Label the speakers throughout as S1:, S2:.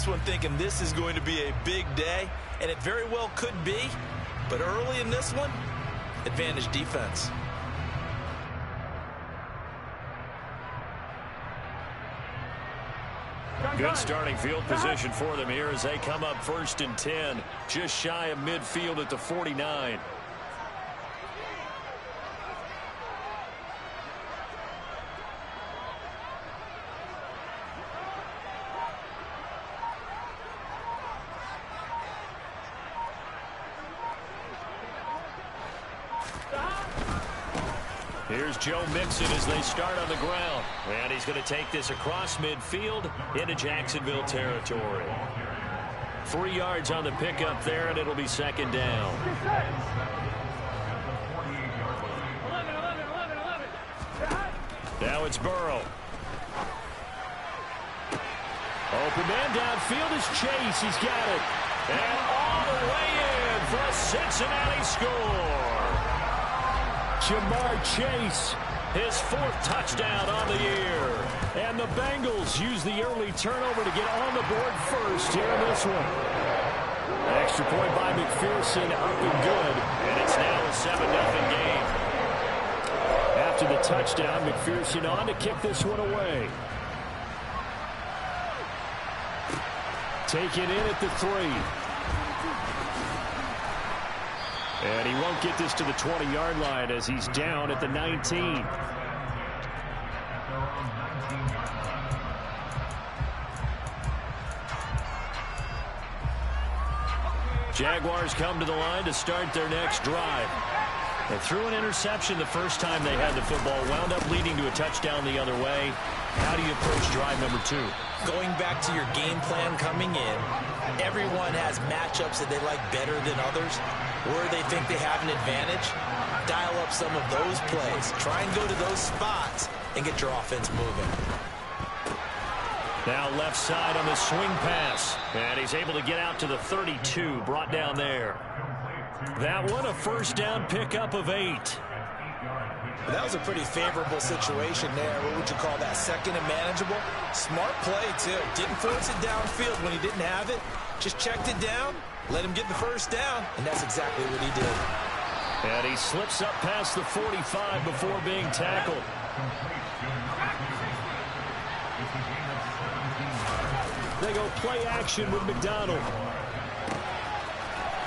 S1: this one thinking this is going to be a big day, and it very well could be. But early in this one, advantage defense.
S2: Good starting field position for them here as they come up 1st and 10, just shy of midfield at the 49. Here's Joe Mixon as they start on the ground. And he's going to take this across midfield into Jacksonville territory. 3 yards on the pickup there, and it'll be 2nd down. Now it's Burrow. Open man downfield is Chase. He's got it. And all the way in for a Cincinnati score. Jamar Chase, his 4th touchdown on the year. And the Bengals use the early turnover to get on the board first here in this one. Extra point by McPherson, up and good. And it's now a 7-0 game. After the touchdown, McPherson on to kick this one away. Taken in at the 3. And he won't get this to the 20-yard line as he's down at the 19. Jaguars come to the line to start their next drive. They threw an interception the first time they had the football, wound up leading to a touchdown the other way. How do you approach drive number 2?
S1: Going back to your game plan coming in, everyone has matchups that they like better than others, where they think they have an advantage. Dial up some of those plays. Try and go to those spots and get your offense moving.
S2: Now left side on the swing pass. And he's able to get out to the 32, brought down there. That one, a 1st down pickup of 8.
S1: That was a pretty favorable situation there. What would you call that? 2nd and manageable? Smart play, too. Didn't force it downfield when he didn't have it. Just checked it down, let him get the 1st down, and that's exactly what he did.
S2: And he slips up past the 45 before being tackled. They go play action with McDonald.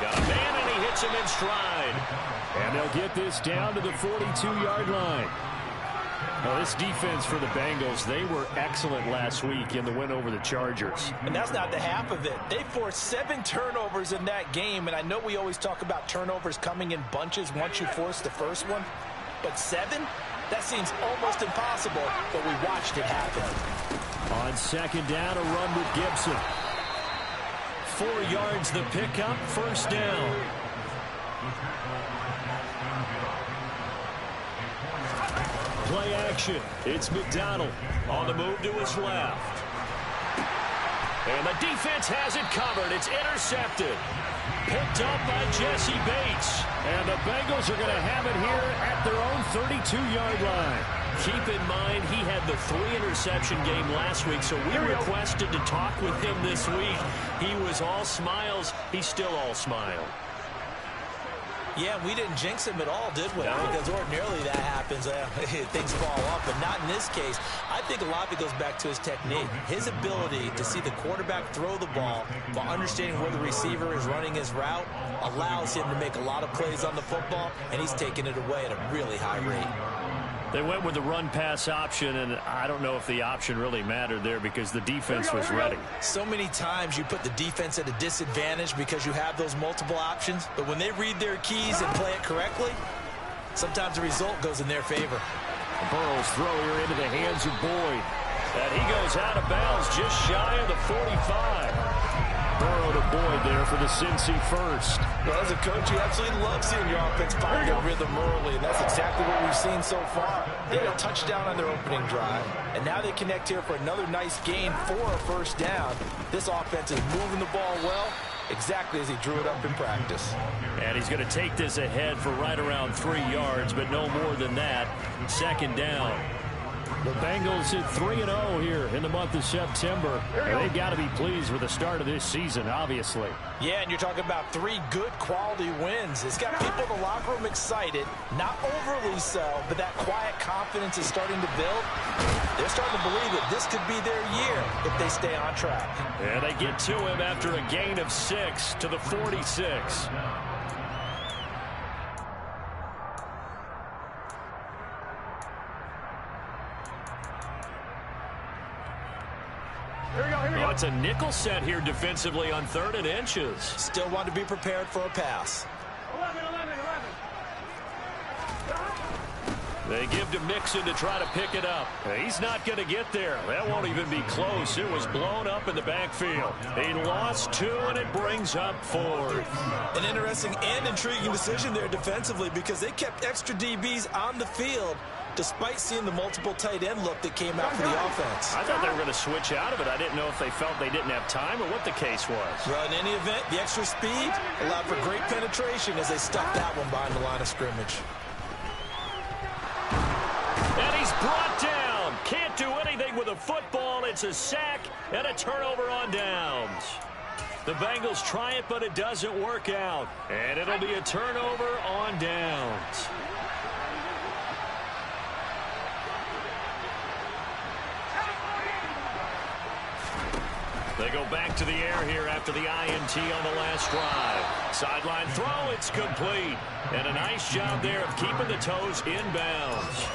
S2: Got a man, and he hits him in stride. And they'll get this down to the 42-yard line. Well, this defense for the Bengals, they were excellent last week in the win over the Chargers.
S1: And that's not the half of it. They forced 7 turnovers in that game, and I know we always talk about turnovers coming in bunches once you force the first one. But 7? That seems almost impossible, but we watched it happen.
S2: On 2nd down, a run with Gibson. 4 yards the pickup, 1st down. Play action. It's McDonald on the move to his left. And the defense has it covered. It's intercepted. Picked up by Jesse Bates. And the Bengals are going to have it here at their own 32-yard line. Keep in mind, he had the 3-interception game last week, so we requested to talk with him this week. He was all smiles. He's still all smile.
S1: Yeah, we didn't jinx him at all, did we?
S2: No.
S1: Because ordinarily that happens. Things fall off, but not in this case. I think a lot of it goes back to his technique. His ability to see the quarterback throw the ball while understanding where the receiver is running his route allows him to make a lot of plays on the football, and he's taking it away at a really high rate.
S2: They went with the run-pass option, and I don't know if the option really mattered there because the defense was ready.
S1: So many times you put the defense at a disadvantage because you have those multiple options, but when they read their keys and play it correctly, sometimes the result goes in their favor.
S2: Burrow's throw here into the hands of Boyd. And he goes out of bounds just shy of the 45. Burrow to Boyd there for the Cincy first.
S1: Well, as a coach, you absolutely love seeing your offense find a rhythm early, and that's exactly what we've seen so far. They had a touchdown on their opening drive, and now they connect here for another nice gain for a 1st down. This offense is moving the ball well, exactly as he drew it up in practice.
S2: And he's going to take this ahead for right around 3 yards, but no more than that. 2nd down. The Bengals hit 3-0 here in the month of September. They've got to be pleased with the start of this season, obviously.
S1: Yeah, and you're talking about 3 good quality wins. It's got people in the locker room excited, not overly so, but that quiet confidence is starting to build. They're starting to believe that this could be their year if they stay on track.
S2: And they get to him after a gain of 6 to the 46. Oh, it's a nickel set here defensively on 3rd and inches.
S1: Still want to be prepared for a pass.
S3: 11.
S2: They give to Mixon to try to pick it up. He's not going to get there. That won't even be close. It was blown up in the backfield. He lost 2, and it brings up 4th.
S1: An interesting and intriguing decision there defensively because they kept extra DBs on the field despite seeing the multiple tight end look that came out for the offense.
S2: I thought they were going to switch out of it. I didn't know if they felt they didn't have time or what the case was.
S1: Well, in any event, the extra speed allowed for great penetration as they stuck that one behind the line of scrimmage.
S2: And he's brought down. Can't do anything with a football. It's a sack and a turnover on downs. The Bengals try it, but it doesn't work out. And it'll be a turnover on downs. They go back to the air here after the INT on the last drive. Sideline throw, it's complete. And a nice job there of keeping the toes inbounds.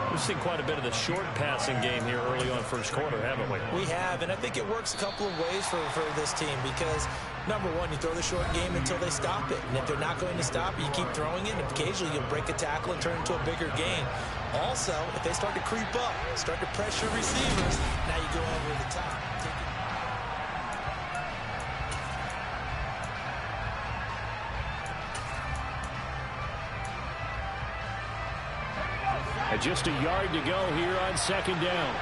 S2: We've seen quite a bit of the short passing game here early on first quarter, haven't we?
S1: We have, and I think it works a couple of ways for this team because, number one, you throw the short game until they stop it. And if they're not going to stop it, you keep throwing it, and occasionally you'll break a tackle and turn into a bigger gain. Also, if they start to creep up, start to pressure receivers, now you go over the top.
S2: Just a yard to go here on 2nd down.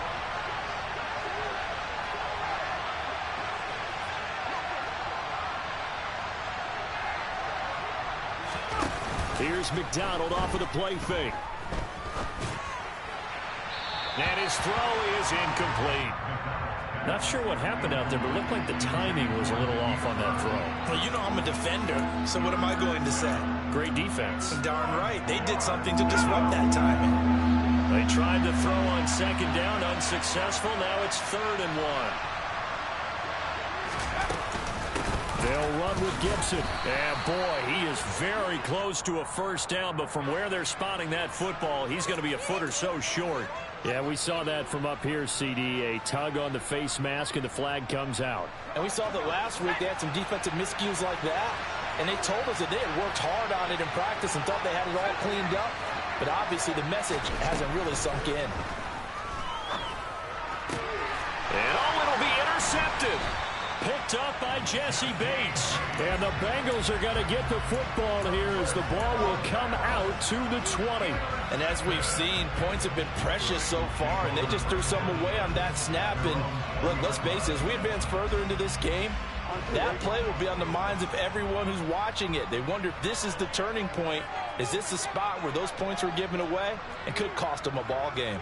S2: Here's McDonald off of the play fake. And his throw is incomplete. Not sure what happened out there, but it looked like the timing was a little off on that throw.
S1: Well, you know I'm a defender, so what am I going to say?
S2: Great defense.
S1: Darn right. They did something to disrupt that timing.
S2: They tried to throw on 2nd down, unsuccessful. Now it's 3rd and 1. They'll run with Gibson. And boy, he is very close to a first down, but from where they're spotting that football, he's going to be a foot or so short. Yeah, we saw that from up here, CD. A tug on the face mask, and the flag comes out.
S1: And we saw that last week they had some defensive miscues like that, and they told us that they had worked hard on it in practice and thought they had it all cleaned up. But obviously the message hasn't really sunk in.
S2: And it'll be intercepted. Picked up by Jesse Bates. And the Bengals are going to get the football here as the ball will come out to the 20.
S1: And as we've seen, points have been precious so far, and they just threw some away on that snap. And look, let's face it, as we advance further into this game, that play will be on the minds of everyone who's watching it. They wonder if this is the turning point. Is this the spot where those points were given away and could cost them a ball game?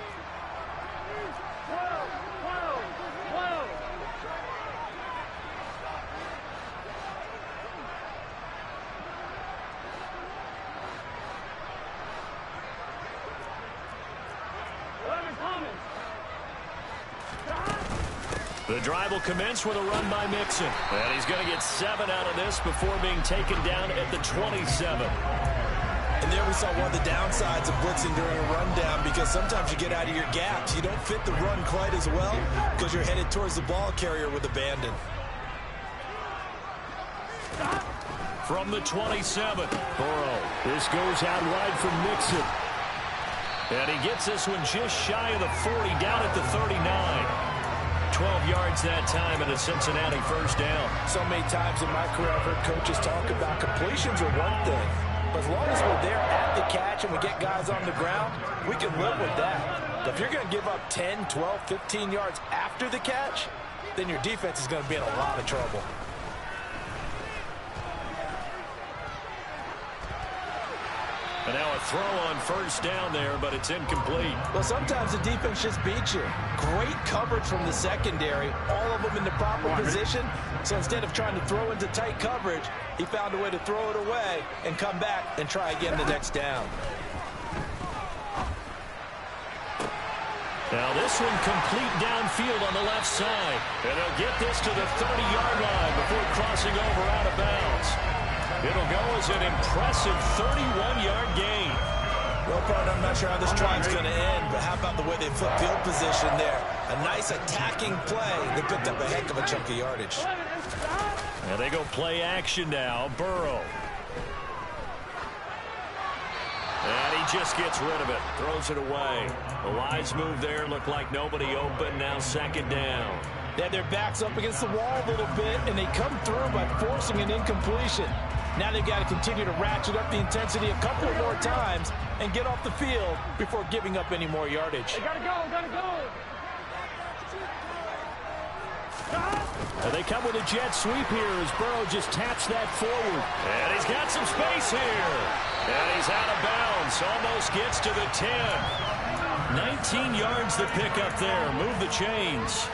S2: The drive will commence with a run by Mixon. And he's going to get 7 out of this before being taken down at the 27.
S1: And there we saw one of the downsides of blitzing during a rundown because sometimes you get out of your gaps. You don't fit the run quite as well because you're headed towards the ball carrier with abandon.
S2: From the 27, Burrow. This goes out wide from Mixon. And he gets this one just shy of the 40, down at the 39. 12 yards that time and a Cincinnati first down.
S1: So many times in my career I've heard coaches talk about completions are one thing, but as long as we're there at the catch and we get guys on the ground, we can live with that. But if you're going to give up 10, 12, 15 yards after the catch, then your defense is going to be in a lot of trouble.
S2: And now a throw on first down there, but it's incomplete.
S1: Well, sometimes the defense just beats you. Great coverage from the secondary. All of them in the proper position. So instead of trying to throw into tight coverage, he found a way to throw it away and come back and try again the next down.
S2: Now this one complete downfield on the left side. And they'll get this to the 30-yard line before crossing over out of bounds. It'll go as an impressive 31-yard gain.
S1: Well, partner, I'm not sure how this drive's going to end, but how about the way they flip field position there? A nice attacking play. They picked up a heck of a chunk of yardage.
S2: And they go play action now. Burrow. And he just gets rid of it. Throws it away. A wise move there. Looked like nobody open. Now second down.
S1: They had their backs up against the wall a little bit, and they come through by forcing an incompletion. Now they've got to continue to ratchet up the intensity a couple more times and get off the field before giving up any more yardage.
S3: They gotta go, gotta go.
S2: And they come with a jet sweep here as Burrow just taps that forward. And he's got some space here. And he's out of bounds. Almost gets to the 10. 19 yards to pick up there. Move the chains.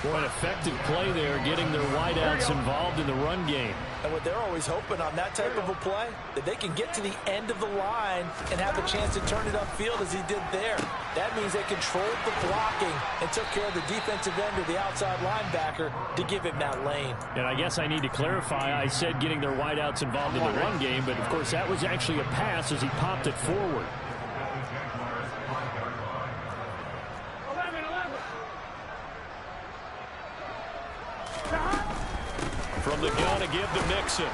S2: Boy, an effective play there, getting their wideouts involved in the run game.
S1: And what they're always hoping on that type of a play, that they can get to the end of the line and have a chance to turn it upfield as he did there. That means they controlled the blocking and took care of the defensive end or the outside linebacker to give him that lane.
S2: And I guess I need to clarify, I said getting their wideouts involved in the run game, but of course that was actually a pass as he popped it forward. From the gun to give to Mixon.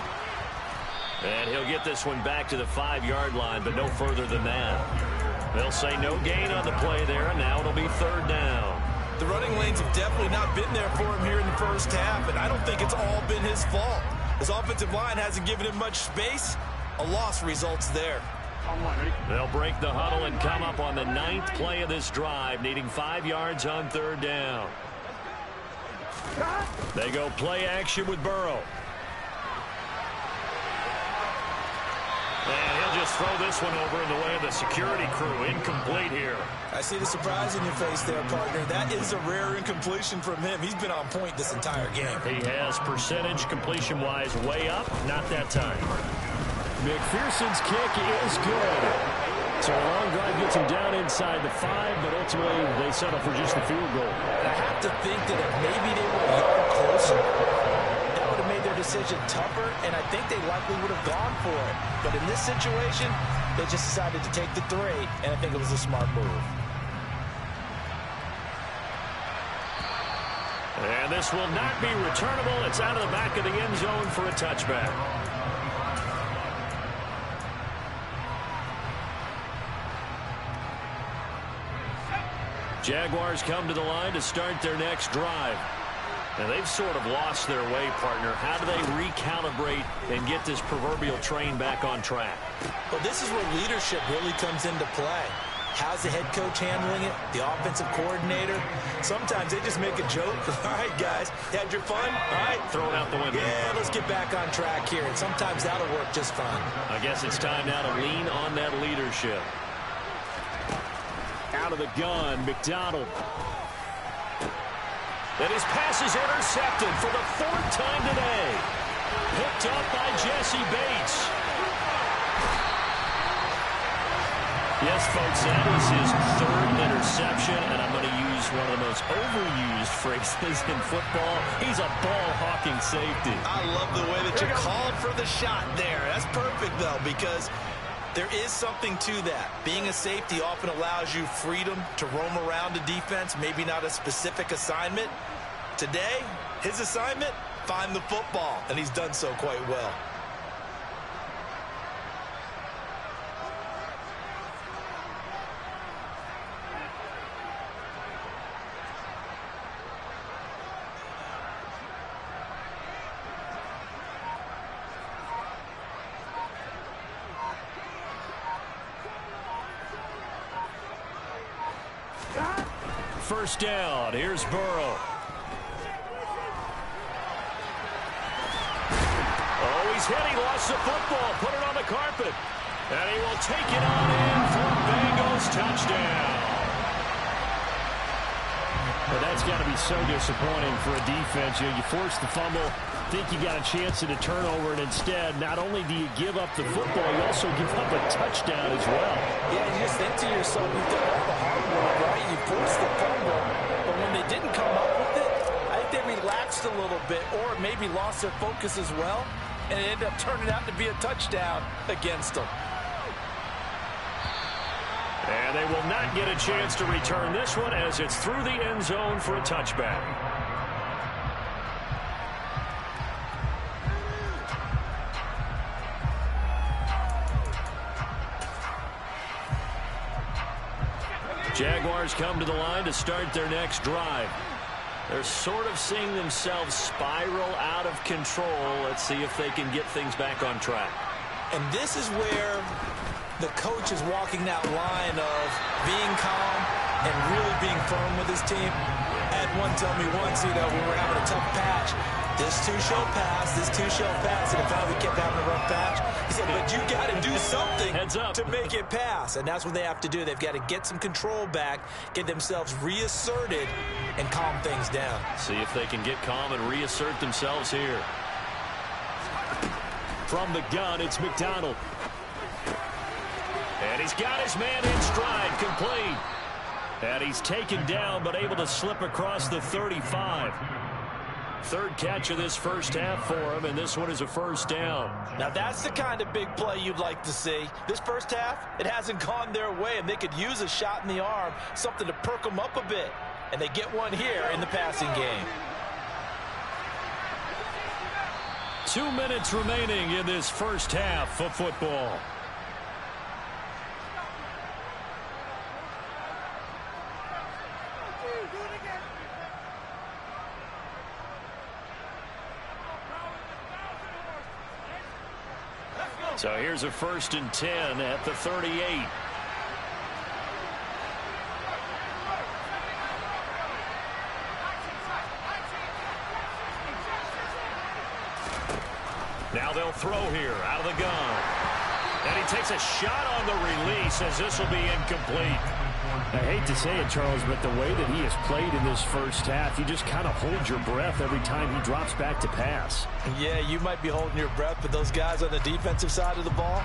S2: And he'll get this one back to the 5-yard line, but no further than that. They'll say no gain on the play there, and now it'll be third down.
S1: The running lanes have definitely not been there for him here in the first half, and I don't think it's all been his fault. His offensive line hasn't given him much space. A loss results there.
S2: They'll break the huddle and come up on the 9th play of this drive, needing 5 yards on third down. They go play action with Burrow. And he'll just throw this one over in the way of the security crew. Incomplete here.
S1: I see the surprise in your face there, partner. That is a rare incompletion from him. He's been on point this entire game.
S2: He has percentage completion-wise way up. Not that time. McPherson's kick is good. So a long drive gets him down inside the 5, but ultimately they settle for just the field goal.
S1: And I have to think that if maybe they were a yard closer, that would have made their decision tougher, and I think they likely would have gone for it. But in this situation, they just decided to take the 3, and I think it was a smart move.
S2: And this will not be returnable. It's out of the back of the end zone for a touchback. Jaguars come to the line to start their next drive. And they've sort of lost their way, partner. How do they recalibrate and get this proverbial train back on track?
S1: Well, this is where leadership really comes into play. How's the head coach handling it? The offensive coordinator? Sometimes they just make a joke. All right, guys, you had your fun? All right.
S2: Throw it out the window.
S1: Yeah, let's get back on track here. And sometimes that'll work just fine.
S2: I guess it's time now to lean on that leadership. Out of the gun, McDonald. And his pass is intercepted for the 4th time today. Picked up by Jesse Bates. Yes, folks, that is his 3rd interception, and I'm going to use one of the most overused phrases in football. He's a ball-hawking safety.
S1: I love the way that you called for the shot there. That's perfect, though, because there is something to that. Being a safety often allows you freedom to roam around the defense, maybe not a specific assignment. Today, his assignment, find the football, and he's done so quite well.
S2: First down. Here's Burrow. Oh, he's hit. He lost the football. Put it on the carpet. And he will take it on in for a Bengals touchdown. Well, that's got to be so disappointing for a defense. You force the fumble, think you got a chance at a turnover, and instead, not only do you give up the football, you also give up a touchdown as well.
S1: Yeah, you just think to yourself, you've done all the hard work, right? You forced the fumble, but when they didn't come up with it, I think they relaxed a little bit or maybe lost their focus as well, and it ended up turning out to be a touchdown against them.
S2: And they will not get a chance to return this one as it's through the end zone for a touchback. Jaguars come to the line to start their next drive. They're sort of seeing themselves spiral out of control. Let's see if they can get things back on track.
S1: And this is where the coach is walking that line of being calm and really being firm with his team. I had one tell me once, when we're having a tough patch, this too shall pass, this too shall pass, and if we kept having a rough patch, he said, but you got to do something to make it pass, and that's what they have to do. They've got to get some control back, get themselves reasserted, and calm things down.
S2: See if they can get calm and reassert themselves here. From the gun, it's McDonald. And he's got his man in stride, complete. And he's taken down, but able to slip across the 35. Third catch of this first half for him, and this one is a first down.
S1: Now that's the kind of big play you'd like to see. This first half, it hasn't gone their way, and they could use a shot in the arm, something to perk them up a bit. And they get one here in the passing game.
S2: 2 minutes remaining in this first half of football. So here's a 1st and 10 at the 38. Now they'll throw here out of the gun. And he takes a shot on the release as this will be incomplete. I hate to say it, Charles, but the way that he has played in this first half, you just kind of hold your breath every time he drops back to pass.
S1: Yeah, you might be holding your breath, but those guys on the defensive side of the ball,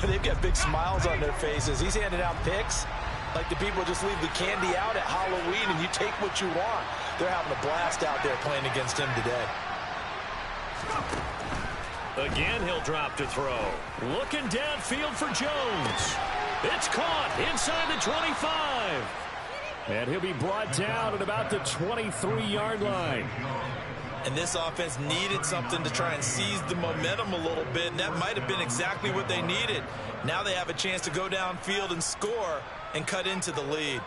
S1: they've got big smiles on their faces. He's handing out picks like the people just leave the candy out at Halloween and you take what you want. They're having a blast out there playing against him today.
S2: Again, he'll drop to throw. Looking downfield for Jones. It's caught inside the 25. And he'll be brought down at about the 23-yard line.
S1: And this offense needed something to try and seize the momentum a little bit, and that might have been exactly what they needed. Now they have a chance to go downfield and score and cut into the lead.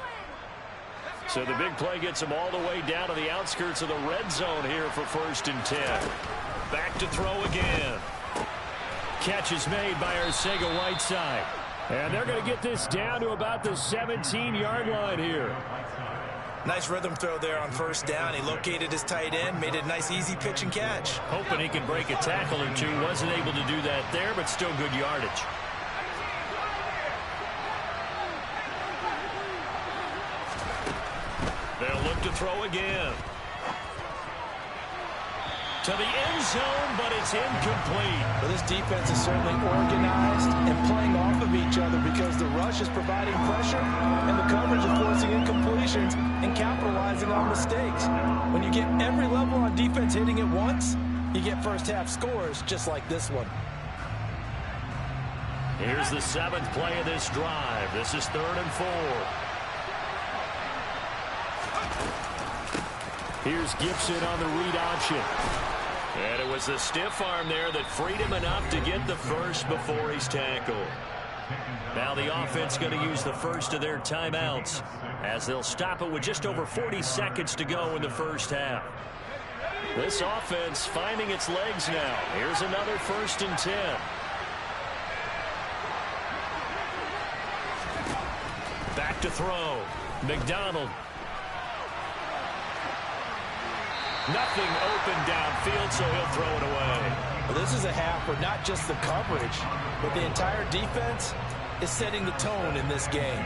S2: So the big play gets them all the way down to the outskirts of the red zone here for 1st and 10. Back to throw again. Catch is made by Arcega-Whiteside. And they're going to get this down to about the 17-yard line here.
S1: Nice rhythm throw there on 1st down. He located his tight end, made it a nice, easy pitch and catch.
S2: Hoping he can break a tackle or two. Wasn't able to do that there, but still good yardage. They'll look to throw again. To the end zone, but it's incomplete.
S1: Well, this defense is certainly organized and playing off of each other because the rush is providing pressure and the coverage is forcing incompletions and capitalizing on mistakes. When you get every level on defense hitting it once, you get first half scores just like this one.
S2: Here's the 7th play of this drive. This is 3rd and 4. Here's Gibson on the read option. And it was the stiff arm there that freed him enough to get the first before he's tackled. Now the offense going to use the first of their timeouts as they'll stop it with just over 40 seconds to go in the first half. This offense finding its legs now. Here's another 1st and 10. Back to throw. McDonald. Nothing open downfield, so he'll throw it away.
S1: Well, this is a half where not just the coverage, but the entire defense is setting the tone in this game.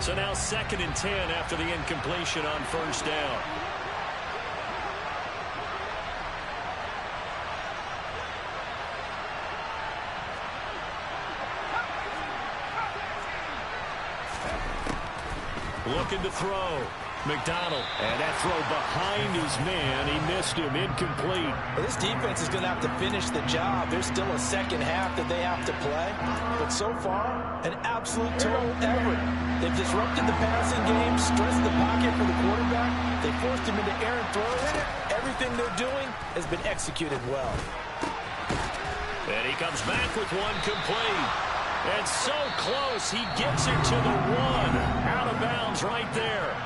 S2: So now 2nd and 10 after the incompletion on first down. Looking to throw. McDonald. And that throw behind his man. He missed him. Incomplete.
S1: Well, this defense is going to have to finish the job. There's still a second half that they have to play. But so far, an absolute total effort. They've disrupted the passing game, stressed the pocket for the quarterback. They forced him into errant throws. Everything they're doing has been executed well.
S2: And he comes back with one complete. And so close, he gets it to the 1. Out of bounds right there.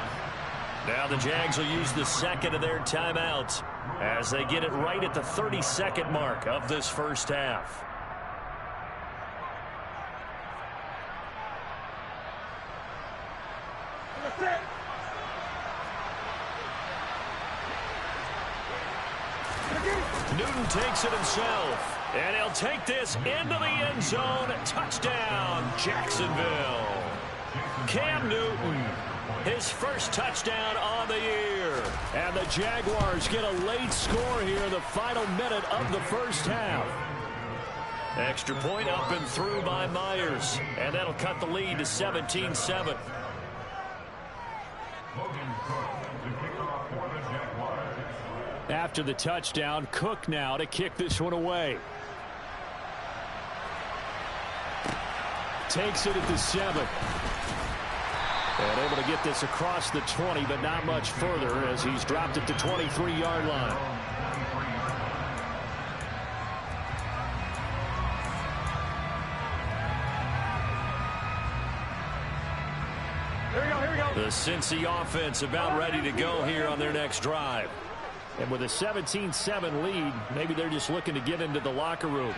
S2: Now the Jags will use the second of their timeouts as they get it right at the 32nd mark of this first half. Newton takes it himself. And he'll take this into the end zone. Touchdown, Jacksonville. Cam Newton, his first touchdown on the year. And the Jaguars get a late score here in the final minute of the first half. Extra point up and through by Myers. And that'll cut the lead to 17-7. After the touchdown, Cook now to kick this one away. Takes it at the 7. And able to get this across the 20, but not much further as he's dropped it to 23-yard line. Here we go. The Cincy offense about ready to go here on their next drive. And with a 17-7 lead, maybe they're just looking to get into the locker room.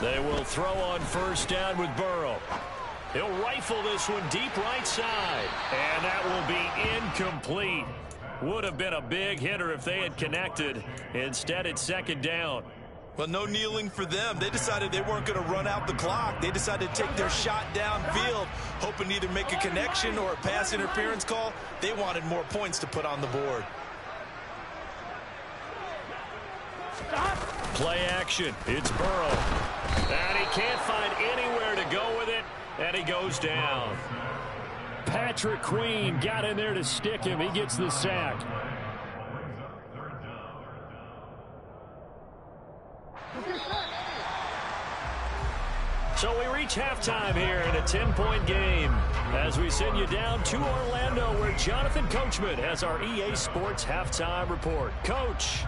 S2: They will throw on first down with Burrow. He'll rifle this one deep right side. And that will be incomplete. Would have been a big hitter if they had connected. Instead, it's second down.
S1: Well, no kneeling for them. They decided they weren't going to run out the clock. They decided to take their shot downfield, hoping to either make a connection or a pass interference call. They wanted more points to put on the board.
S2: Play action. It's Burrow. And he can't find anywhere to go with it, and he goes down. Patrick Queen got in there to stick him. He gets the sack. So we reach halftime here in a 10-point game as we send you down to Orlando where Jonathan Coachman has our EA Sports halftime report. Coach.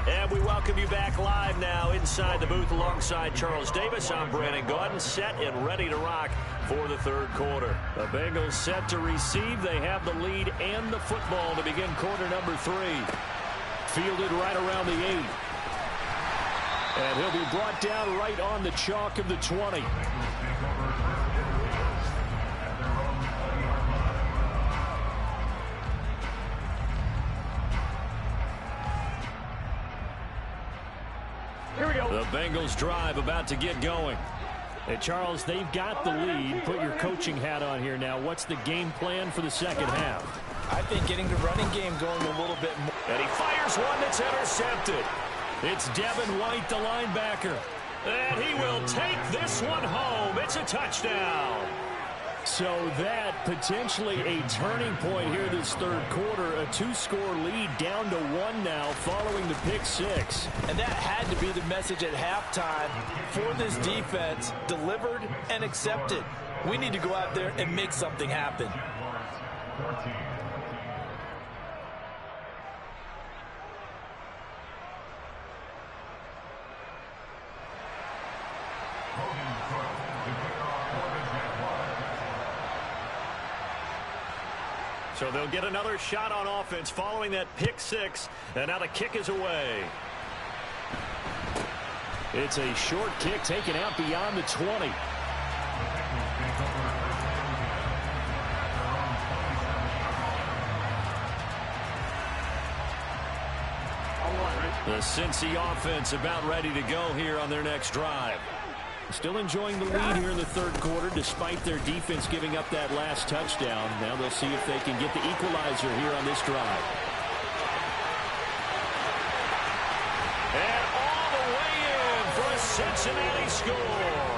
S2: And we welcome you back live now inside the booth alongside Charles Davis. I'm Brandon Gaudin, set and ready to rock for the third quarter. The Bengals set to receive. They have the lead and the football to begin quarter number 3. Fielded right around the 8. And he'll be brought down right on the chalk of the 20. The Bengals drive about to get going. Hey, Charles, they've got the lead. Put your coaching hat on here now. What's the game plan for the second half?
S1: I think getting the running game going a little bit more.
S2: And he fires one that's intercepted. It's Devin White, the linebacker. And he will take this one home. It's a touchdown. So that potentially a turning point here this third quarter. A 2-score lead down to 1 now following the pick 6.
S1: And that had to be the message at halftime for this defense. Delivered and accepted. We need to go out there and make something happen.
S2: So they'll get another shot on offense following that pick six. And now the kick is away. It's a short kick taken out beyond the 20. The Cincy offense about ready to go here on their next drive. Still enjoying the lead here in the third quarter despite their defense giving up that last touchdown. Now they'll see if they can get the equalizer here on this drive. And all the way in for a Cincinnati score.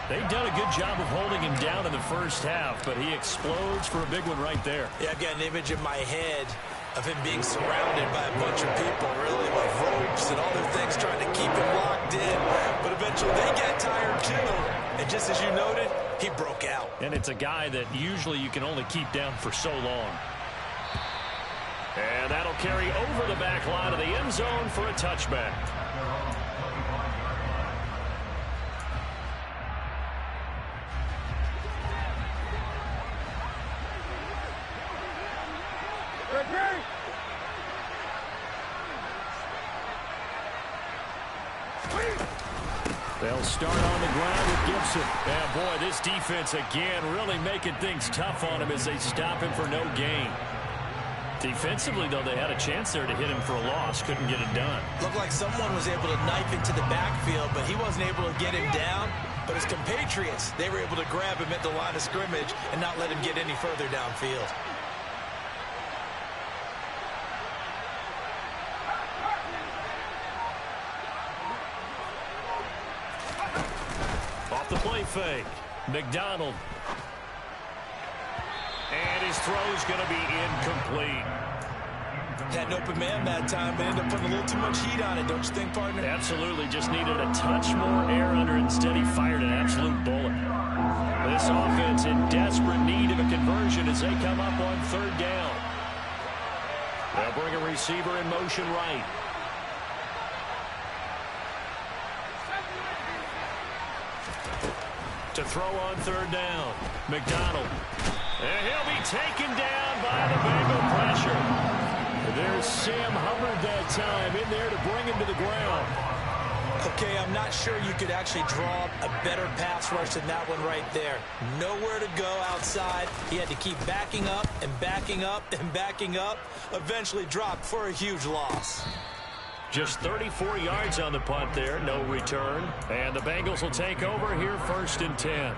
S2: They've done a good job of holding him down in the first half, but he explodes for a big one right there.
S1: Yeah, I've got an image in my head of him being surrounded by a bunch of people, really, with ropes and other things trying to keep him locked in. But eventually they get tired, too. And just as you noted, he broke out.
S2: And it's a guy that usually you can only keep down for so long. And that'll carry over the back line of the end zone for a touchback. They'll start on the ground with Gibson. And boy, this defense again really making things tough on him as they stop him for no gain. Defensively, though, they had a chance there to hit him for a loss. Couldn't get it done.
S1: Looked like someone was able to knife into the backfield, but he wasn't able to get him down. But his compatriots, they were able to grab him at the line of scrimmage and not let him get any further downfield.
S2: Off the play fake. McDonald. And his throw's going to be incomplete.
S1: Had an open man that time, but ended up putting a little too much heat on it, don't you think, partner?
S2: Absolutely. Just needed a touch more air under it. Instead, he fired an absolute bullet. This offense in desperate need of a conversion as they come up on third down. They'll bring a receiver in motion right. To throw on third down. McDonald. And he'll be taken down by the Bengal pressure. There's Sam Hubbard that time in there to bring him to the ground.
S1: Okay, I'm not sure you could actually draw a better pass rush than that one right there. Nowhere to go outside. He had to keep backing up and backing up and backing up. Eventually dropped for a huge loss.
S2: Just 34 yards on the punt there, no return. And the Bengals will take over here, 1st and 10.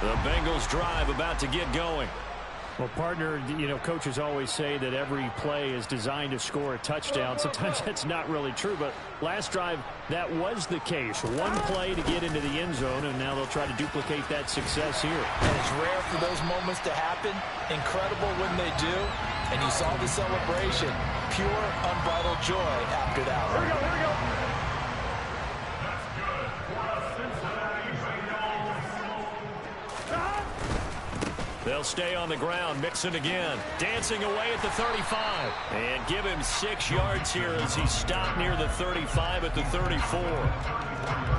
S2: The Bengals drive about to get going. Well, partner, you know, coaches always say that every play is designed to score a touchdown. Sometimes that's not really true, but last drive, that was the case. One play to get into the end zone, and now they'll try to duplicate that success here.
S1: And it's rare for those moments to happen. Incredible when they do. And you saw the celebration. Pure, unbridled joy after that one.
S2: Here we go, here we go. They'll stay on the ground. Mixon again. Dancing away at the 35. And give him 6 yards here as he stopped near the 35 at the 34.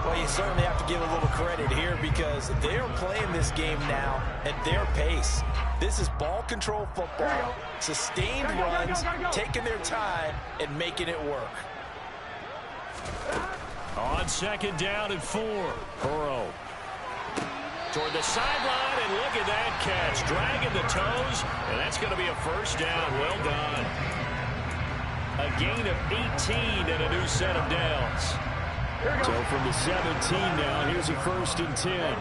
S1: Well, you certainly have to give a little credit here because they're playing this game now at their pace. This is ball control football. Sustained runs, taking their time, and making it work.
S2: On 2nd down and 4. Burrow. Toward the sideline, and look at that catch. Dragging the toes, and that's going to be a 1st down. Well done. A gain of 18 and a new set of downs. So from the 17 now, here's a 1st and 10.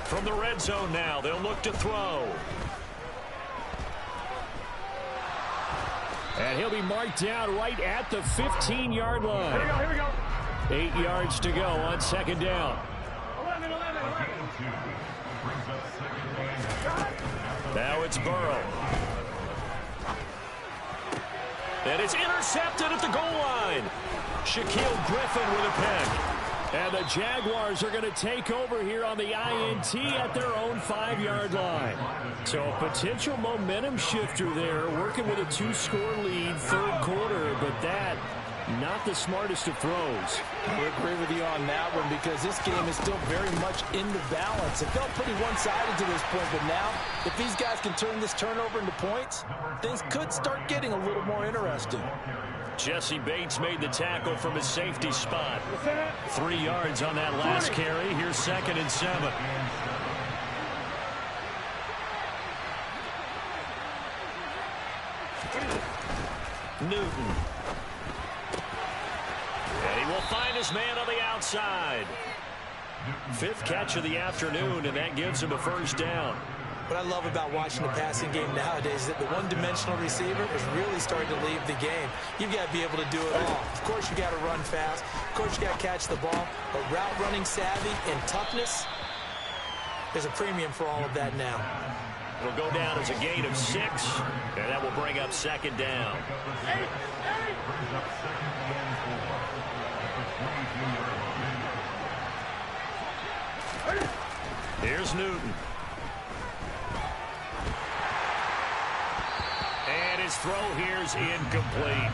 S2: From the red zone now, they'll look to throw. And he'll be marked down right at the 15-yard line.
S3: Here we go.
S2: 8 yards to go on 2nd down.
S3: 11.
S2: Now it's Burrow. And it's intercepted at the goal line. Shaquille Griffin with a pick. And the Jaguars are going to take over here on the INT at their own 5-yard line. So a potential momentum shifter there, working with a 2-score lead, third quarter, but that not the smartest of throws.
S1: I agree with you on that one because this game is still very much in the balance. It felt pretty one-sided to this point, but now if these guys can turn this turnover into points, things could start getting a little more interesting.
S2: Jesse Bates made the tackle from his safety spot. 3 yards on that last carry. Here's 2nd and 7. Newton. And he will find his man on the outside. 5th catch of the afternoon, and that gives him a first down.
S1: What I love about watching the passing game nowadays is that the one-dimensional receiver is really starting to leave the game. You've got to be able to do it all. Of course, you got to run fast. Of course, you got to catch the ball. But route running savvy and toughness, there's a premium for all of that now.
S2: It'll go down as a gain of 6, and that will bring up 2nd down. Here's Newton. And his throw here's incomplete.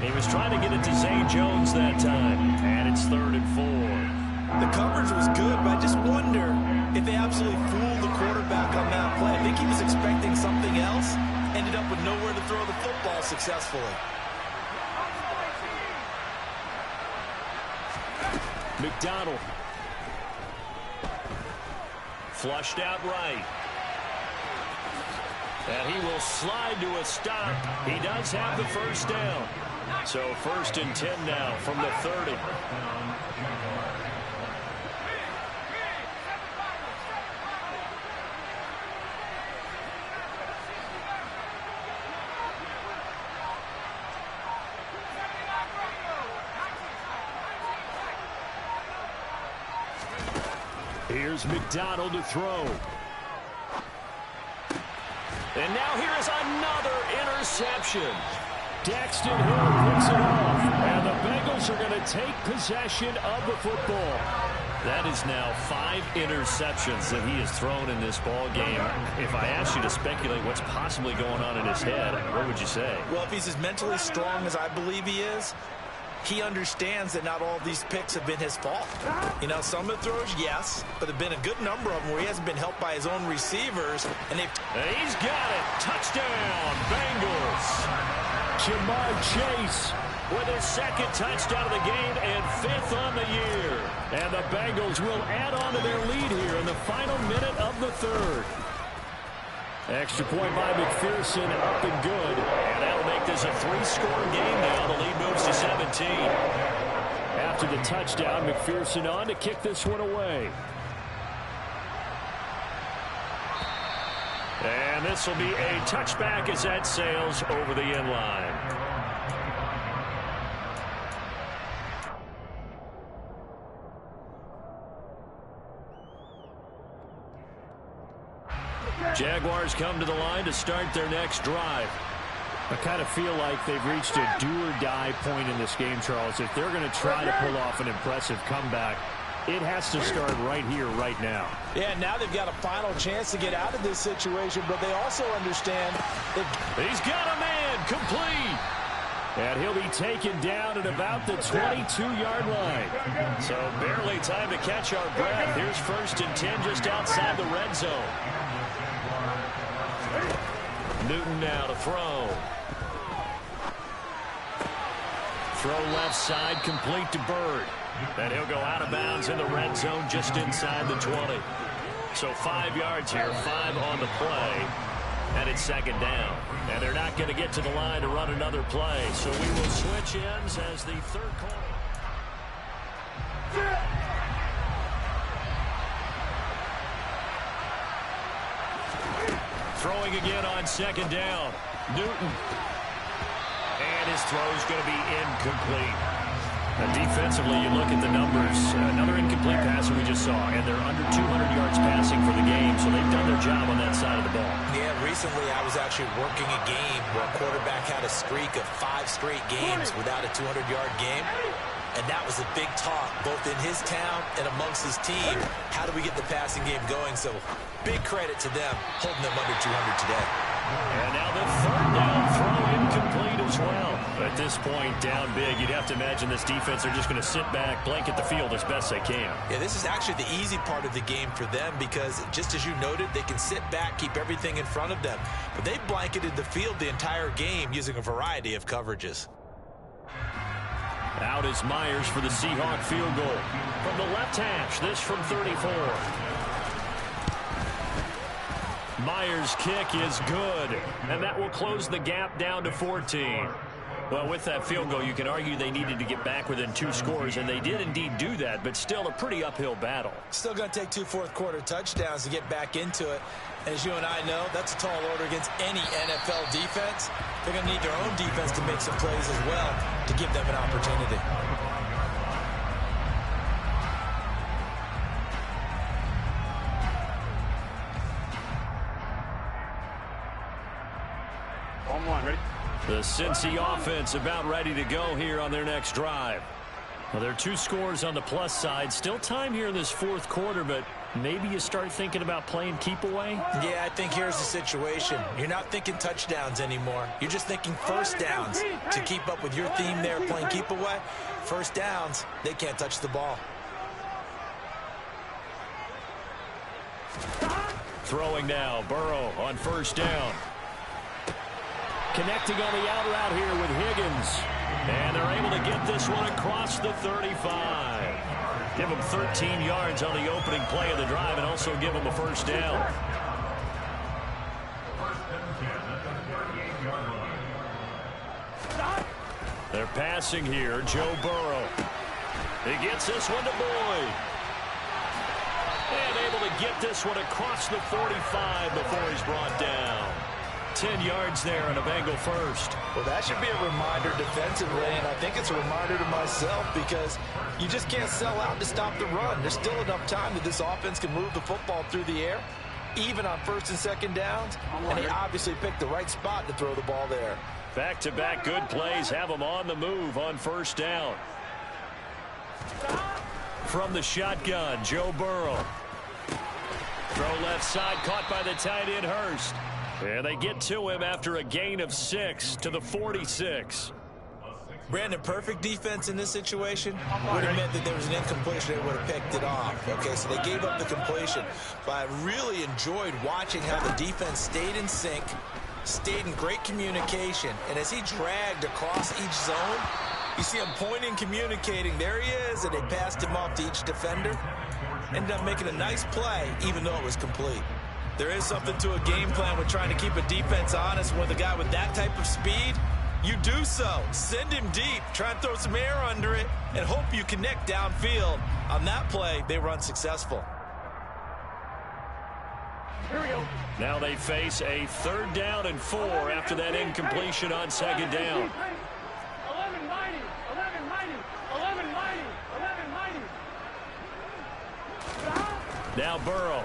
S2: He was trying to get it to Zay Jones that time. And it's 3rd and 4.
S1: The coverage was good, but I just wonder if they absolutely fooled the quarterback on that play. I think he was expecting something else. Ended up with nowhere to throw the football successfully.
S2: McDonald. Flushed out right. And he will slide to a stop. He does have the first down. So 1st and 10 now from the 30. Here's McDonald to throw. And now here is another interception. Daxton Hill picks it off. And the Bengals are going to take possession of the football. That is now 5 interceptions that he has thrown in this ball game. If I asked you to speculate what's possibly going on in his head, what would you say?
S1: Well, if he's as mentally strong as I believe he is, he understands that not all of these picks have been his fault. You know, some of the throws, yes, but there have been a good number of them where he hasn't been helped by his own receivers. And
S2: he's got it. Touchdown, Bengals. Jamar Chase with his 2nd touchdown of the game and 5th on the year. And the Bengals will add on to their lead here in the final minute of the 3rd. Extra point by McPherson, up and good. And that'll make this a 3-score game now. The lead moves to 17. After the touchdown, McPherson on to kick this one away. And this will be a touchback as that sails over the end line. Jaguars come to the line to start their next drive. I kind of feel like they've reached a do-or-die point in this game, Charles. If they're going to try to pull off an impressive comeback, it has to start right here, right now.
S1: Yeah, now they've got a final chance to get out of this situation, but they also understand that
S2: he's got a man complete. And he'll be taken down at about the 22-yard line. So barely time to catch our breath. Here's 1st and 10 just outside the red zone. Newton now to throw. Throw left side, complete to Bird. And he'll go out of bounds in the red zone just inside the 20. So 5 yards here, 5 on the play. And it's 2nd down. And they're not going to get to the line to run another play. So we will switch ends as the 3rd quarter. Throwing again on 2nd down. Newton. And his throw is going to be incomplete. And defensively, you look at the numbers. Another incomplete passer we just saw, and they're under 200 yards passing for the game, so they've done their job on that side of the ball.
S1: Yeah, recently I was actually working a game where a quarterback had a streak of 5 straight games without a 200-yard game. And that was a big talk, both in his town and amongst his team. How do we get the passing game going? So big credit to them holding them under 200 today.
S2: And now the third down throw incomplete as well. At this point, down big, you'd have to imagine this defense are just going to sit back, blanket the field as best they can.
S1: Yeah, this is actually the easy part of the game for them because, just as you noted, they can sit back, keep everything in front of them. But they blanketed the field the entire game using a variety of coverages.
S2: Out is Myers for the Seahawk field goal. From the left hash, this from 34. Myers' kick is good, and that will close the gap down to 14. Well, with that field goal, you can argue they needed to get back within 2 scores, and they did indeed do that, but still a pretty uphill battle.
S1: Still going to take 2 fourth-quarter touchdowns to get back into it. And as you and I know, that's a tall order against any NFL defense. They're going to need their own defense to make some plays as well to give them an opportunity.
S2: The Cincy offense about ready to go here on their next drive. Well, there are 2 scores on the plus side. Still time here in this fourth quarter, but maybe you start thinking about playing keep away?
S1: Yeah, I think here's the situation. You're not thinking touchdowns anymore. You're just thinking first downs. To keep up with your theme there, playing keep away, first downs, they can't touch the ball.
S2: Throwing now, Burrow on first down. Connecting on the out route here with Higgins. And they're able to get this one across the 35. Give them 13 yards on the opening play of the drive and also give them a first down. They're passing here, Joe Burrow. He gets this one to Boyd. And able to get this one across the 45 before he's brought down. 10 yards there on a Bengal first.
S1: Well, that should be a reminder defensively, and I think it's a reminder to myself because you just can't sell out to stop the run. There's still enough time that this offense can move the football through the air, even on first and second downs, and they obviously picked the right spot to throw the ball there.
S2: Back-to-back good plays have them on the move on first down. From the shotgun, Joe Burrow. Throw left side, caught by the tight end Hurst. And they get to him after a gain of 6 to the 46.
S1: Brandon, perfect defense in this situation would have meant that there was an incompletion. They would have picked it off. Okay, so they gave up the completion. But I really enjoyed watching how the defense stayed in sync, stayed in great communication. And as he dragged across each zone, you see him pointing, communicating. There he is, and they passed him off to each defender. Ended up making a nice play, even though it was complete. There is something to a game plan with trying to keep a defense honest with a guy with that type of speed. You do so. Send him deep. Try and throw some air under it and hope you connect downfield. On that play, they were unsuccessful.
S2: Here we go. Now they face a 3rd down and 4 after that incompletion on second down.
S3: 11 mighty, 11 mighty, 11 mighty, 11 mighty.
S2: Now Burrow.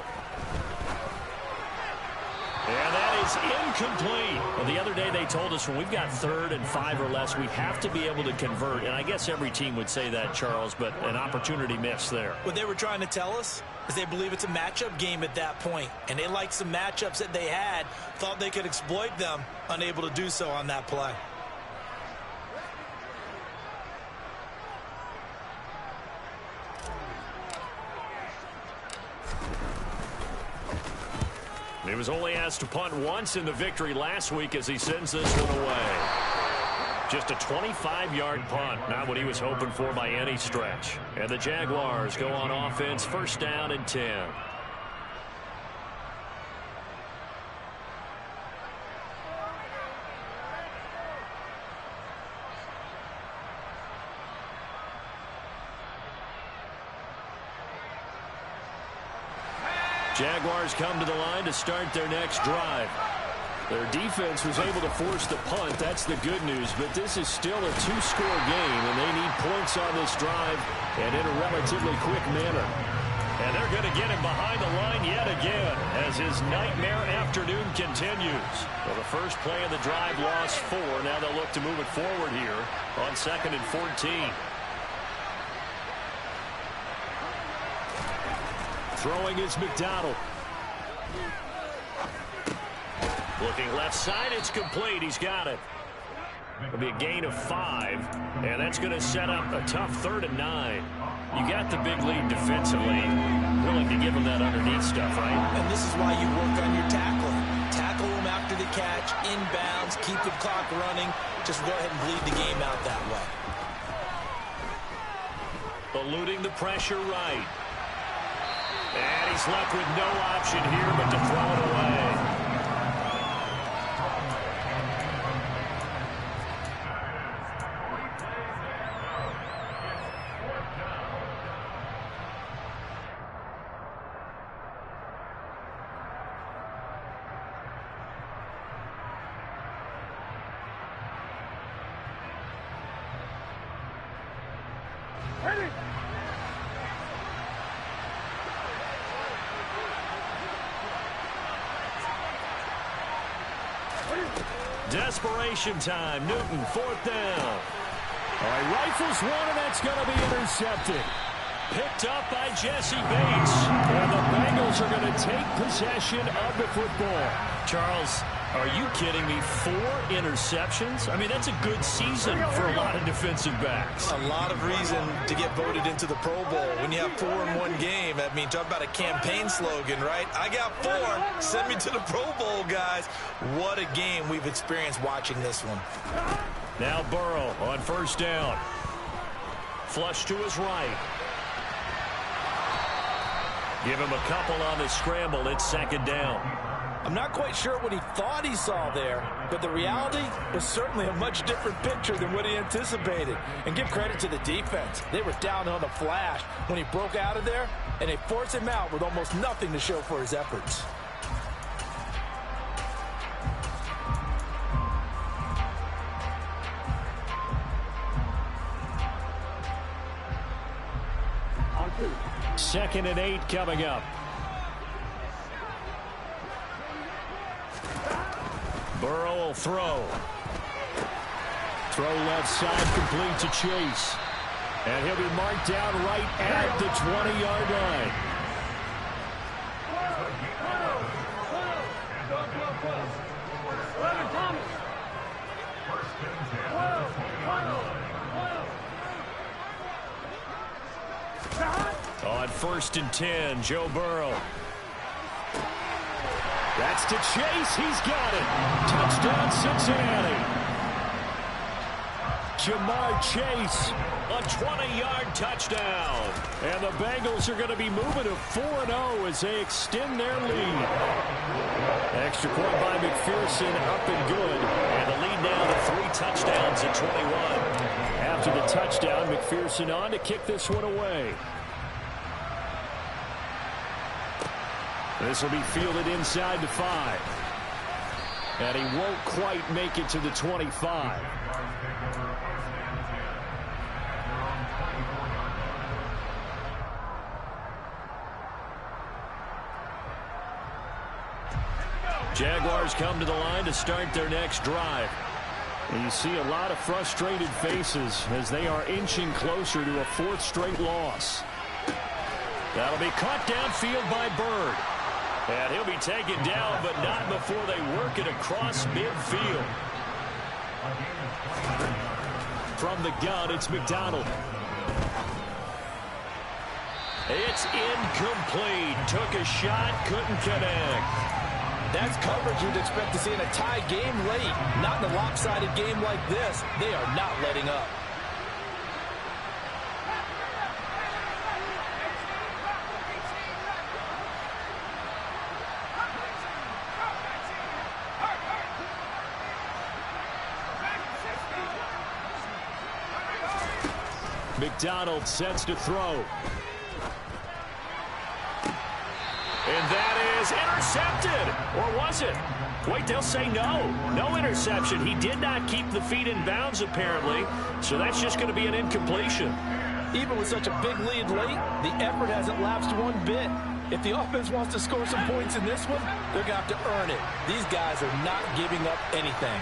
S2: And that is incomplete. Well, the other day they told us when we've got 3rd and 5 or less, we have to be able to convert. And I guess every team would say that, Charles, but an opportunity missed there.
S1: What they were trying to tell us is they believe it's a matchup game at that point. And they liked some matchups that they had, thought they could exploit them, unable to do so on that play.
S2: He was only asked to punt once in the victory last week as he sends this one away. Just a 25-yard punt, not what he was hoping for by any stretch. And the Jaguars go on offense, first down and 10. Jaguars come to the line to start their next drive. Their defense was able to force the punt. That's the good news. But this is still a 2-score game, and they need points on this drive and in a relatively quick manner. And they're going to get him behind the line yet again as his nightmare afternoon continues. Well, the first play of the drive lost 4. Now they'll look to move it forward here on 2nd and 14. Throwing is McDonald. Looking left side, it's complete. He's got it. It'll be a gain of 5, and that's going to set up a tough 3rd and 9. You got the big lead defensively. Willing to give him that underneath stuff, right?
S1: And this is why you work on your tackling. Tackle him after the catch, inbounds, keep the clock running. Just go ahead and bleed the game out that way.
S2: Eluding the pressure right. And he's left with no option here but to throw it away. Desperation time. Newton, 4th down. All right, rifles one, and that's going to be intercepted. Picked up by Jesse Bates. And the Bengals are going to take possession of the football. Charles, are you kidding me? 4 interceptions? I mean, that's a good season for a lot of defensive backs.
S1: A lot of reason to get voted into the Pro Bowl. When you have 4 in one game, I mean, talk about a campaign slogan, right? I got 4. Send me to the Pro Bowl, guys. What a game we've experienced watching this one.
S2: Now Burrow on 1st down. Flush to his right. Give him a couple on the scramble. It's 2nd down.
S1: I'm not quite sure what he thought he saw there, but the reality was certainly a much different picture than what he anticipated. And give credit to the defense. They were down on the flash when he broke out of there, and they forced him out with almost nothing to show for his efforts.
S2: Second and 8 coming up. Burrow will throw. Throw left side, complete to Chase. And he'll be marked down right at the 20-yard line. On 1st and 10, Joe Burrow. That's to Chase. He's got it. Touchdown, Cincinnati. Jamar Chase, a 20-yard touchdown. And the Bengals are going to be moving to 4-0 as they extend their lead. Extra point by McPherson, up and good. And the lead now to 3 touchdowns at 21. After the touchdown, McPherson on to kick this one away. This will be fielded inside the 5. And he won't quite make it to the 25. Jaguars come to the line to start their next drive. And you see a lot of frustrated faces as they are inching closer to a 4th straight loss. That'll be caught downfield by Bird. And he'll be taken down, but not before they work it across midfield. From the gun, it's McDonald. It's incomplete. Took a shot, couldn't connect.
S1: That's coverage you'd expect to see in a tie game late. Not in a lopsided game like this. They are not letting up.
S2: McDonald sets to throw. And that is intercepted. Or was it? Wait, they'll say no. No interception. He did not keep the feet in bounds, apparently. So that's just going to be an incompletion.
S1: Even with such a big lead late, the effort hasn't lapsed one bit. If the offense wants to score some points in this one, they're going to have to earn it. These guys are not giving up anything.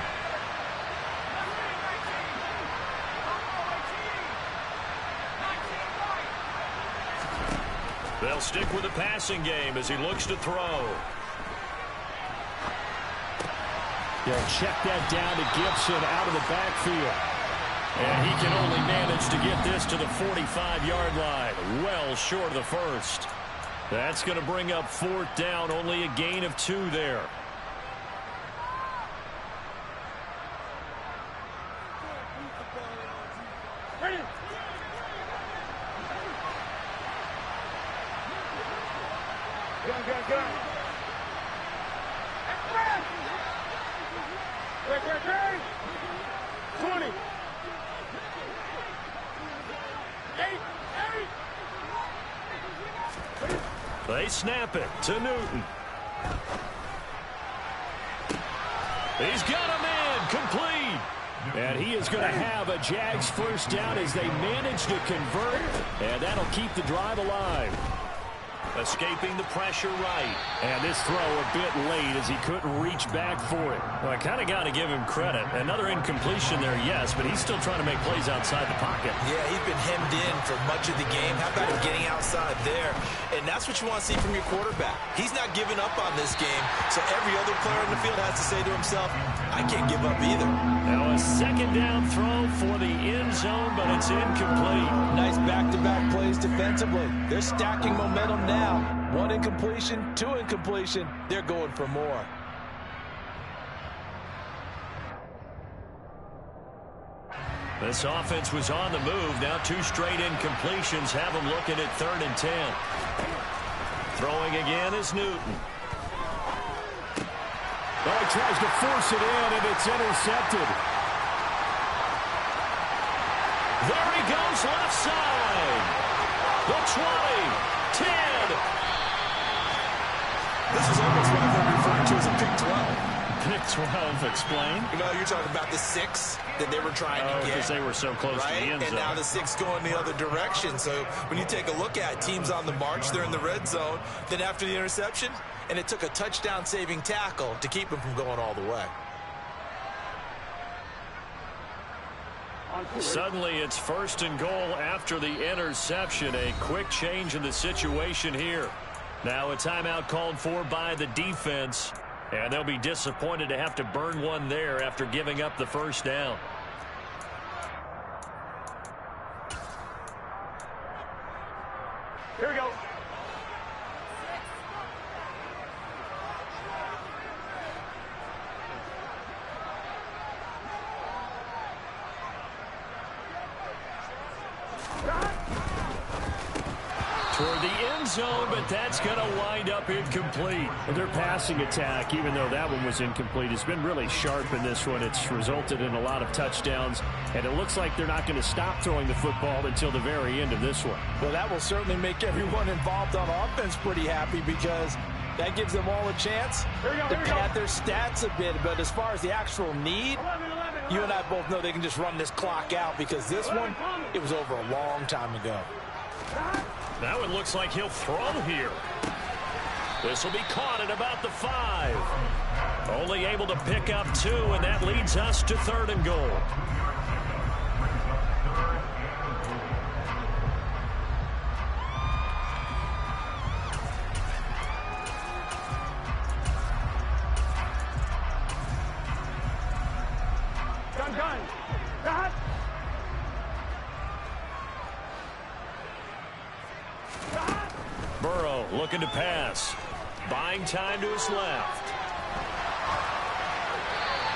S2: They'll stick with the passing game as he looks to throw.
S4: They'll check that down to Gibson out of the backfield.
S2: And he can only manage to get this to the 45-yard line, well short of the first. That's going to bring up 4th down, only a gain of 2 there.
S3: Ready. Gun. Quick. 20. 8.
S2: They snap it to Newton. He's got a man complete.
S4: And he is going to have a Jags first down as they manage to convert. And that'll keep the drive alive.
S2: Escaping the pressure right.
S4: And this throw a bit late as he couldn't reach back for it.
S2: Well, I kind of got to give him credit. Another incompletion there, yes, but he's still trying to make plays outside the pocket.
S1: Yeah, he's been hemmed in for much of the game. How about him getting outside there? And that's what you want to see from your quarterback. He's not giving up on this game, so every other player in the field has to say to himself, I can't give up either.
S2: Now a 2nd down throw for the end zone, but it's incomplete.
S1: Nice back-to-back plays defensively. They're stacking momentum now. 1 incompletion, 2 incompletion. They're going for more.
S2: This offense was on the move. Now 2 straight incompletions have them looking at 3rd and 10. Throwing again is Newton.
S4: Oh, he tries to force it in, and it's intercepted.
S2: There he goes left side. The 20, 10.
S1: This is almost what I've heard referred to as a Big 12.
S2: Big 12, explain.
S1: You know, you're talking about the 6 that they were trying to get.
S2: Because they were so close to the end zone.
S1: And now the 6 going the other direction. So when you take a look at teams on the march, they're in the red zone. Then after the interception, and it took a touchdown-saving tackle to keep them from going all the way.
S2: Suddenly it's 1st and goal after the interception. A quick change in the situation here. Now a timeout called for by the defense. And they'll be disappointed to have to burn one there after giving up the 1st down.
S3: Here we go.
S2: Toward the end zone, but that's going to wind up incomplete.
S4: And their passing attack, even though that one was incomplete, has been really sharp in this one. It's resulted in a lot of touchdowns, and it looks like they're not going to stop throwing the football until the very end of this one.
S1: Well, that will certainly make everyone involved on offense pretty happy because that gives them all a chance to pad their stats a bit. But as far as the actual need, you and I both know they can just run this clock out because this one, it was over a long time ago.
S2: Now it looks like he'll throw here. This will be caught at about the 5. Only able to pick up 2, and that leads us to 3rd and goal.
S3: Gun. Got.
S2: Burrow looking to pass. Buying time to his left.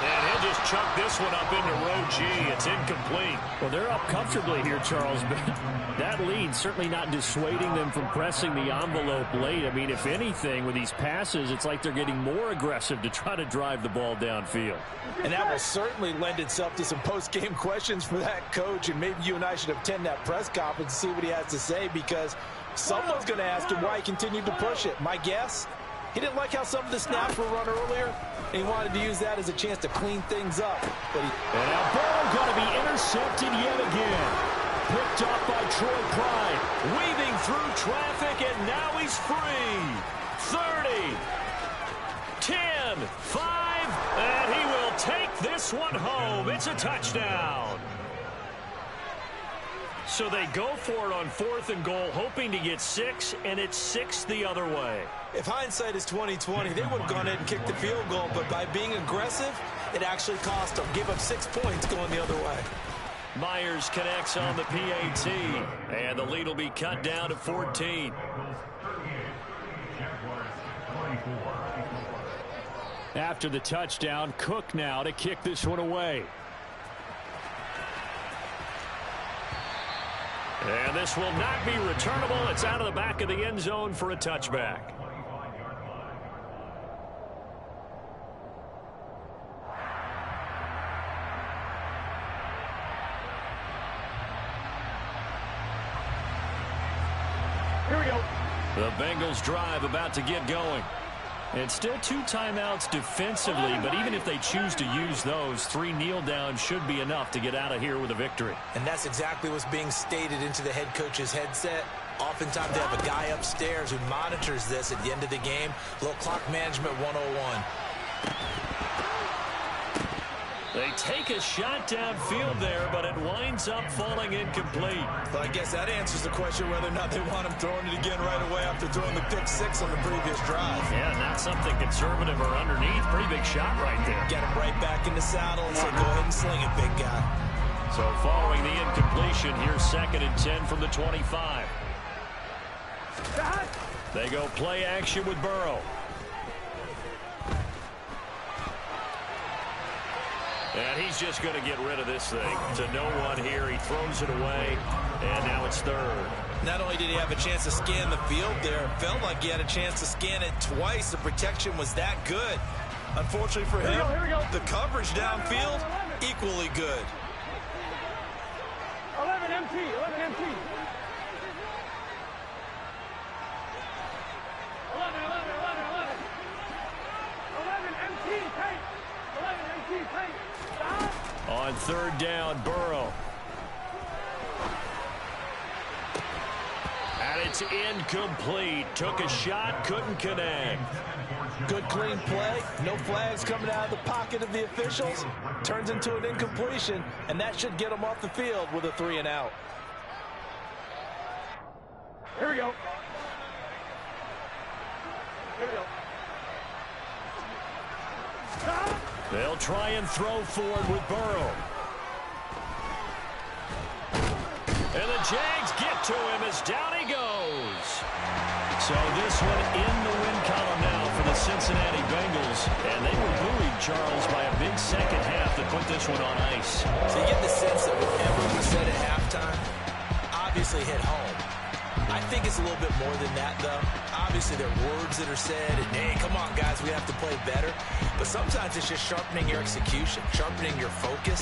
S2: And he'll just chuck this one up into row G. It's incomplete.
S4: Well, they're up comfortably here, Charles, but that lead certainly not dissuading them from pressing the envelope late. I mean, if anything, with these passes, it's like they're getting more aggressive to try to drive the ball downfield.
S1: And that will certainly lend itself to some post-game questions for that coach, and maybe you and I should attend that press conference and see what he has to say, because someone's going to ask him why he continued to push it. My guess, he didn't like how some of the snaps were run earlier, and he wanted to use that as a chance to clean things up.
S4: And now Burrow going to be intercepted yet again. Picked up by Troy Pride.
S2: Weaving through traffic, and now he's free. 30, 10, 5, and he will take this one home. It's a touchdown.
S4: So they go for it on 4th and goal, hoping to get 6, and it's 6 the other way.
S1: If hindsight is 20/20, they would have gone ahead and kicked the field goal, but by being aggressive, it actually cost them. Give up 6 points going the other way.
S4: Myers connects on the PAT, and the lead will be cut down to 14. After the touchdown, Cook now to kick this one away. And this will not be returnable. It's out of the back of the end zone for a touchback.
S3: Here we go.
S4: The Bengals drive about to get going. It's still 2 timeouts defensively, but even if they choose to use those, 3 kneel downs should be enough to get out of here with a victory.
S1: And that's exactly what's being stated into the head coach's headset. Oftentimes they have a guy upstairs who monitors this at the end of the game. A little clock management 101.
S4: They take a shot downfield there, but it winds up falling incomplete.
S1: Well, I guess that answers the question whether or not they want him throwing it again right away after throwing the pick 6 on the previous drive.
S4: Yeah, not something conservative or underneath. Pretty big shot right there.
S1: Get him right back in the saddle and say, go ahead and sling it, big guy.
S4: So following the incompletion, here's 2nd and 10 from the 25. They go play action with Burrow. And he's just going to get rid of this thing. To no one here. He throws it away, and now it's 3rd.
S1: Not only did he have a chance to scan the field there, it felt like he had a chance to scan it twice. The protection was that good. Unfortunately for him, the coverage downfield, equally good.
S3: 11 MT, 11 MT. 11 MT, tight. 11 MT, tight.
S4: On 3rd down, Burrow. And it's incomplete. Took a shot, couldn't connect.
S1: Good clean play. No flags coming out of the pocket of the officials. Turns into an incompletion, and that should get them off the field with a 3 and out.
S3: Here we go. Here we go.
S4: They'll try and throw forward with Burrow. And the Jags get to him as down he goes. So this one in the win column now for the Cincinnati Bengals. And they were buoyed, Charles, by a big second half to put this one on ice.
S1: So you get the sense that whatever was said at halftime obviously hit home. I think it's a little bit more than that, though. Obviously, there are words that are said, and, hey, come on, guys, we have to play better. But sometimes it's just sharpening your execution, sharpening your focus.